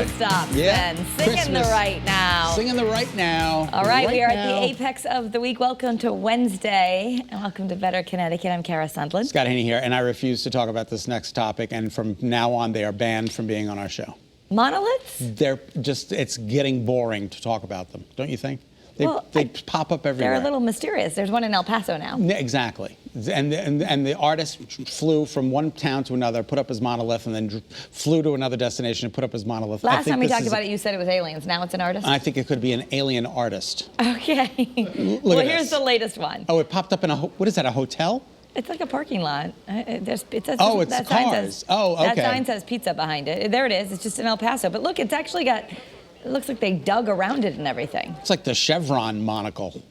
it. stops Yeah. then. Singing the right now. Singing the right now. All right, we are at the apex of the week. Welcome to Wednesday, and welcome to Better Connecticut. I'm Kara Sundlin. Scott Haney here, and I refuse to talk about this next topic, and from now on, they are banned from being on our show. Monoliths? It's getting boring to talk about them, don't you think? They pop up everywhere. They're a little mysterious. There's one in El Paso now. Exactly. And the artist flew from one town to another, put up his monolith, and then flew to another destination and put up his monolith. Last time we talked about it, you said it was aliens. Now it's an artist? I think it could be an alien artist. Okay. Well, here's the latest one. Oh, it popped up in what is that, a hotel? It's like a parking lot. It says, it's cars. Okay. That sign says pizza behind it. There it is. It's just in El Paso. But look, it's actually got, it looks like they dug around it and everything. It's like the Chevron monocle,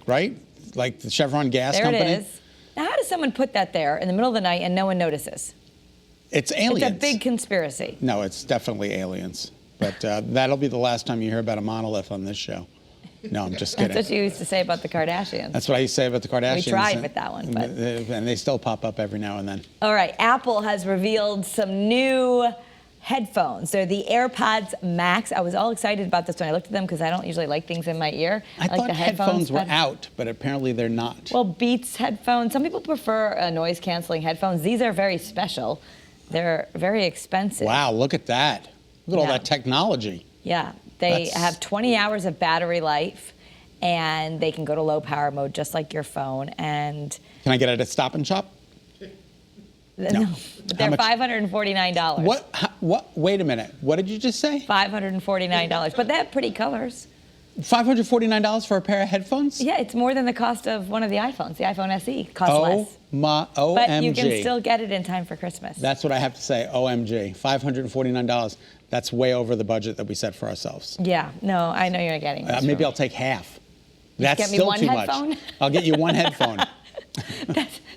right? Like the Chevron gas company. There it is. Now, how does someone put that there in the middle of the night and no one notices? It's aliens. It's a big conspiracy. No, it's definitely aliens. But that'll be the last time you hear about a monolith on this show. No, I'm just kidding. That's what you used to say about the Kardashians. That's what I used to say about the Kardashians. We tried with that one. But... And they still pop up every now and then. All right, Apple has revealed some new headphones. They're the Airpods Max. I was all excited about this when I looked at them because I don't usually like things in my ear. I thought the headphones were out, but apparently they're not. Well, Beats headphones. Some people prefer noise-canceling headphones. These are very special. They're very expensive. Wow, look at that. Look at all that technology. Yeah. They have 20 hours of battery life, and they can go to low power mode just like your phone. And can I get it at Stop and Shop? No. They're $549. What? Wait a minute. What did you just say? $549. But they have pretty colors. $549 for a pair of headphones? Yeah, it's more than the cost of one of the iPhones. The iPhone SE costs less. OMG. But you can still get it in time for Christmas. That's what I have to say. OMG. $549. That's way over the budget that we set for ourselves. Yeah. No, I know you're getting this. Maybe I'll take half. That's get me still one too headphone? much. I'll get you one headphone.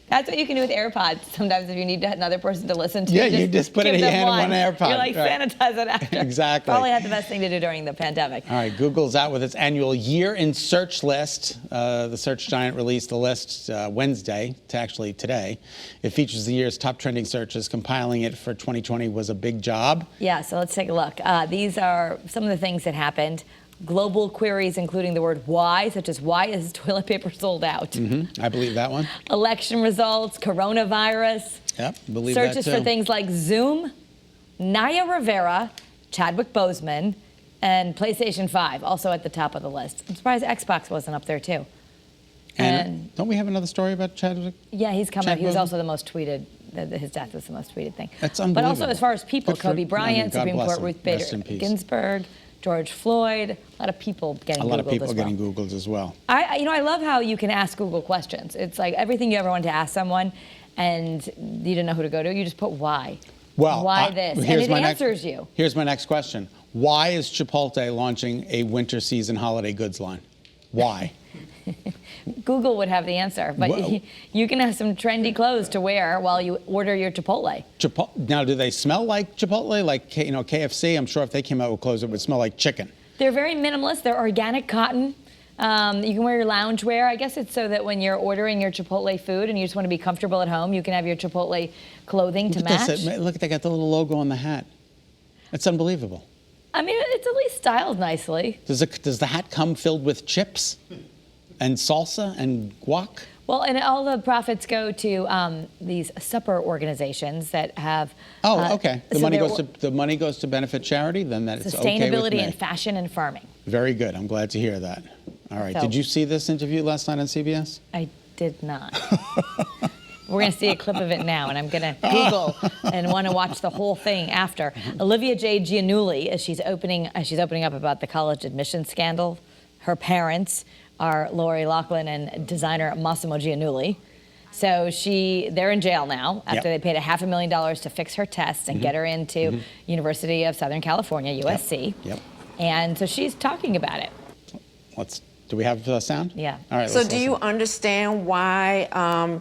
That's what you can do with AirPods. Sometimes if you need another person to listen to, you just put it in your hand in one AirPod. You're like, sanitize it after. Exactly. Probably had the best thing to do during the pandemic. All right, Google's out with its annual year in search list. The search giant released the list Wednesday, actually today. It features the year's top trending searches. Compiling it for 2020 was a big job. Yeah, so let's take a look. These are some of the things that happened. Global queries, including the word why, such as why is toilet paper sold out? I believe that one. Election results, coronavirus. Yep, believe that too. Searches for things like Zoom, Naya Rivera, Chadwick Boseman, and PlayStation 5, also at the top of the list. I'm surprised Xbox wasn't up there too. And don't we have another story about Chadwick? Yeah, he's coming up. He was also the most tweeted. His death was the most tweeted thing. That's unbelievable. But also as far as people, Kobe Bryant, Supreme Court Ruth Bader Ginsburg, George Floyd, a lot of people getting Googled as well. A lot of people getting Googled as well. I love how you can ask Google questions. It's like everything you ever wanted to ask someone and you didn't know who to go to, you just put why. Well, why this? And it answers you. Here's my next question. Why is Chipotle launching a winter season holiday goods line? Why? Google would have the answer, but you can have some trendy clothes to wear while you order your Chipotle. Now, do they smell like Chipotle, like KFC? I'm sure if they came out with clothes, it would smell like chicken. They're very minimalist. They're organic cotton. You can wear your lounge wear. I guess it's so that when you're ordering your Chipotle food and you just want to be comfortable at home, you can have your Chipotle clothing to match. Look, they got the little logo on the hat. It's unbelievable. I mean, it's at least styled nicely. Does the hat come filled with chips and salsa and guac? Well, and all the profits go to these supper organizations that have. Oh, okay. The money goes to benefit charity. Then that it's okay with me. Sustainability and fashion and farming. Very good. I'm glad to hear that. All right. So, did you see this interview last night on CBS? I did not. We're going to see a clip of it now, and I'm going to Google and want to watch the whole thing after. Olivia J. Giannulli, as she's opening up about the college admission scandal. Her parents are Lori Loughlin and designer Massimo Giannulli. So they're in jail now after they paid $500,000 to fix her tests and get her into University of Southern California, USC. Yep. And so she's talking about it. Do we have sound? Yeah. All right. So do you understand why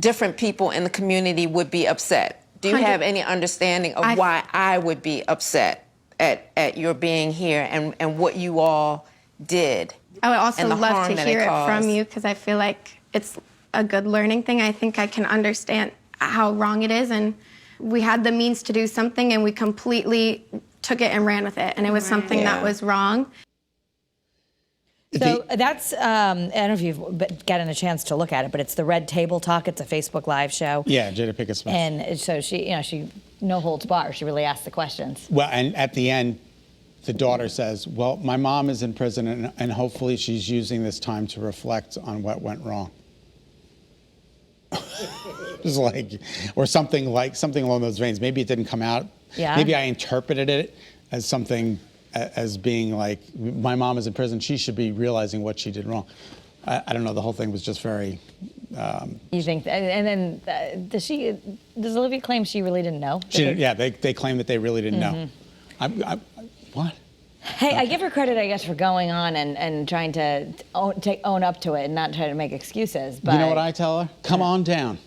different people in the community would be upset? Do you have any understanding of why I would be upset at your being here and what you all did? I would also love to hear it from you because I feel like it's a good learning thing. I think I can understand how wrong it is, and we had the means to do something and we completely took it and ran with it, and it was something that was wrong. So that's, I don't know if you've gotten a chance to look at it, but it's the Red Table Talk. It's a Facebook Live show. Yeah, Jada Pinkett Smith. And so she no holds bar. She really asks the questions. Well, and at the end, the daughter says, well, my mom is in prison, and hopefully she's using this time to reflect on what went wrong. It's like, or something along those veins. Maybe it didn't come out. Yeah. Maybe I interpreted it as something, as being like, my mom is in prison, she should be realizing what she did wrong. I don't know, the whole thing was just very... You think, and then does Olivia claim she really didn't know? They claim that they really didn't know. What? Hey, okay. I give her credit, I guess, for going on and trying to own up to it and not try to make excuses. But you know what I tell her? Come on down.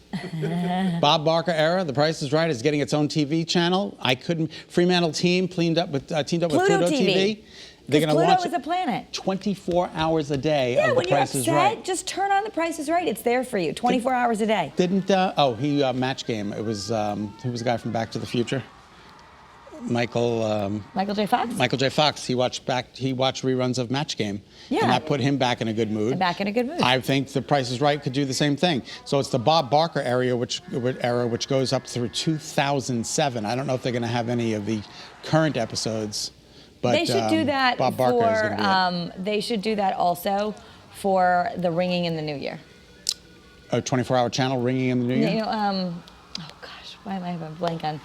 Bob Barker era, The Price is Right, is getting its own TV channel. Fremantle team teamed up with Pluto TV. They're going to Pluto launch is a planet. 24 hours a day yeah, of The Price is Right. When you're upset, just turn on The Price is Right. It's there for you, 24 hours a day. Match Game. It was, who was the guy from Back to the Future? Michael J. Fox? Michael J. Fox. He watched reruns of Match Game. Yeah. And that put him back in a good mood. I think The Price is Right could do the same thing. So it's the Bob Barker era, which goes up through 2007. I don't know if they're going to have any of the current episodes. But they should do that Bob Barker is gonna be they should do that also for the Ringing in the New Year. A 24-hour channel, Ringing in the New Year? You know, oh gosh, why am I having a blank on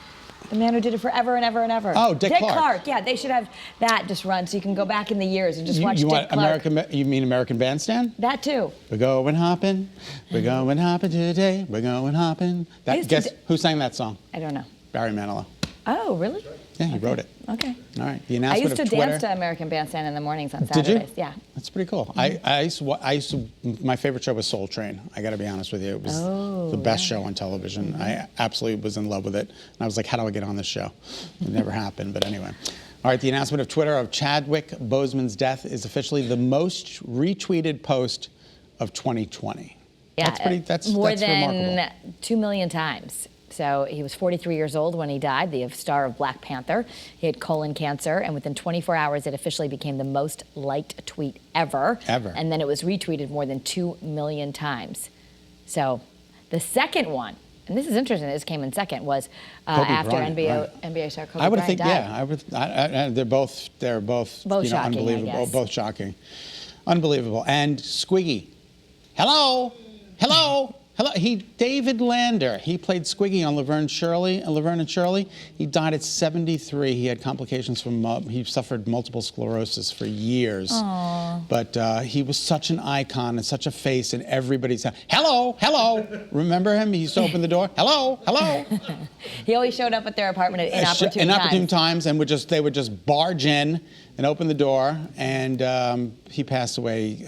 the man who did it forever and ever and ever? Oh, Dick Clark. Yeah, they should have that just run so you can go back in the years and just watch Dick Clark. You mean American Bandstand? That too. We're going hopping today, we're going hopping. Guess who sang that song? I don't know. Barry Manilow. Oh, really? Yeah, he wrote it. Okay. All right. The announcement I used to Twitter. dance to American Bandstand in the mornings on Saturdays. Did you? Yeah. That's pretty cool. My favorite show was Soul Train. I got to be honest with you. It was the best show on television. I absolutely was in love with it. And I was like, how do I get on this show? It never happened, but anyway. All right, the announcement of Twitter of Chadwick Boseman's death is officially the most retweeted post of 2020. Yeah, that's more that's than remarkable. 2 million times. So he was 43 years old when he died, the star of Black Panther. He had colon cancer, and within 24 hours, it officially became the most liked tweet ever. And then it was retweeted more than 2 million times. So the second one, and this is interesting, this came in second, was after NBA star Kobe Bryant would think, died. they're both shocking, unbelievable. I guess. Both shocking. Unbelievable. And Squiggy. Hello. David Lander. He played Squiggy on Laverne and Shirley. He died at 73. He had complications from. He suffered multiple sclerosis for years. Aww. But he was such an icon and such a face, and everybody's hello. Remember him? He used to open the door. Hello. He always showed up at their apartment at inopportune times, and they would just barge in and open the door. And he passed away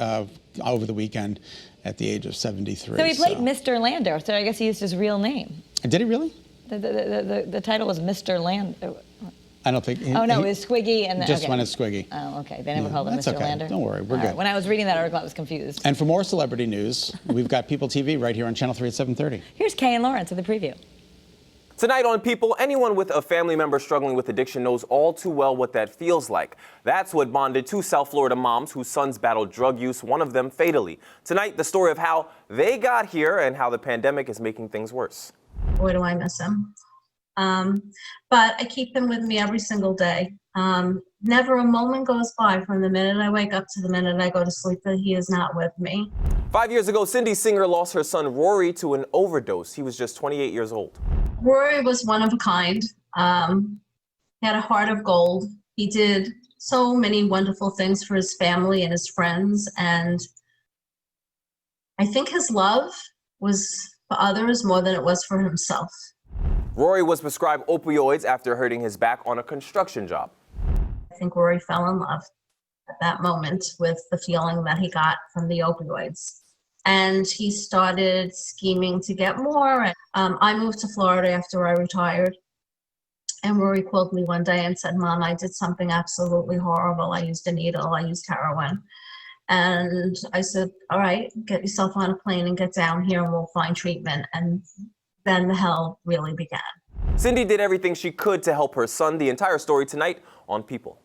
over the weekend at the age of 73. So he played Mr. Lander, so I guess he used his real name. Did he really? The title was Mr. Lander. I don't think. It was Squiggy. And just went as Squiggy. Oh, okay. They never called him Mr. Lander? Don't worry, we're good. Right. When I was reading that article, I was confused. And for more celebrity news, we've got People TV right here on Channel 3 at 7:30. Here's Kay and Lawrence with the preview. Tonight on People, anyone with a family member struggling with addiction knows all too well what that feels like. That's what bonded two South Florida moms whose sons battled drug use, one of them fatally. Tonight, the story of how they got here and how the pandemic is making things worse. Boy, do I miss him. But I keep him with me every single day. Never a moment goes by from the minute I wake up to the minute I go to sleep that he is not with me. 5 years ago, Cindy Singer lost her son Rory to an overdose. He was just 28 years old. Rory was one of a kind. He had a heart of gold. He did so many wonderful things for his family and his friends. And I think his love was for others more than it was for himself. Rory was prescribed opioids after hurting his back on a construction job. I think Rory fell in love at that moment with the feeling that he got from the opioids. And he started scheming to get more. I moved to Florida after I retired. And Rory called me one day and said, Mom, I did something absolutely horrible. I used a needle. I used heroin. And I said, all right, get yourself on a plane and get down here and we'll find treatment. And then the hell really began. Cindy did everything she could to help her son. The entire story tonight on People.